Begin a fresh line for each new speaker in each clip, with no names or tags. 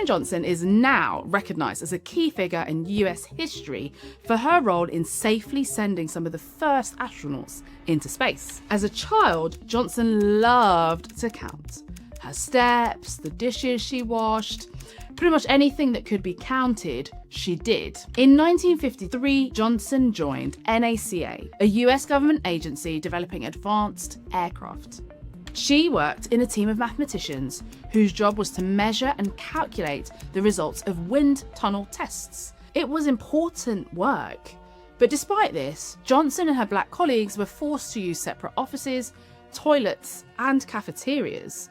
Katherine Johnson is now recognised as a key figure in US history for her role in safely sending some of the first astronauts into space. As a child, Johnson loved to count. Her steps, the dishes she washed, pretty much anything that could be counted, she did. In 1953, Johnson joined NACA, a US government agency developing advanced aircraft. She worked in a team of mathematicians whose job was to measure and calculate the results of wind tunnel tests. It was important work. But despite this, Johnson and her black colleagues were forced to use separate offices, toilets, and cafeterias.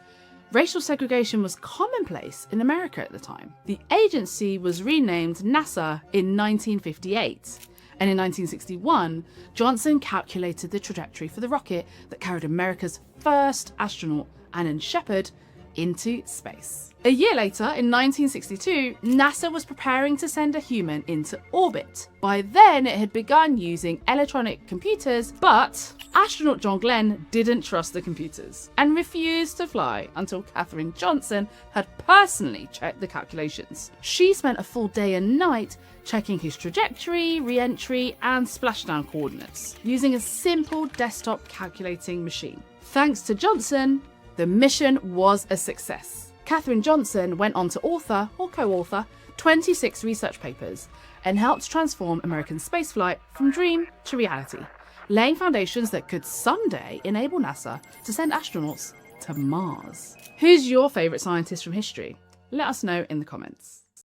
Racial segregation was commonplace in America at the time. The agency was renamed NASA in 1958, and in 1961, Johnson calculated the trajectory for the rocket that carried America's first astronaut, Alan Shepard, into space. A year later, in 1962, NASA was preparing to send a human into orbit. By then, it had begun using electronic computers, but astronaut John Glenn didn't trust the computers and refused to fly until Katherine Johnson had personally checked the calculations. She spent a full day and night checking his trajectory, re-entry, and splashdown coordinates using a simple desktop calculating machine. Thanks to Johnson, the mission was a success. Katherine Johnson went on to author or co-author 26 research papers and helped transform American spaceflight from dream to reality, laying foundations that could someday enable NASA to send astronauts to Mars. Who's your favourite scientist from history? Let us know in the comments.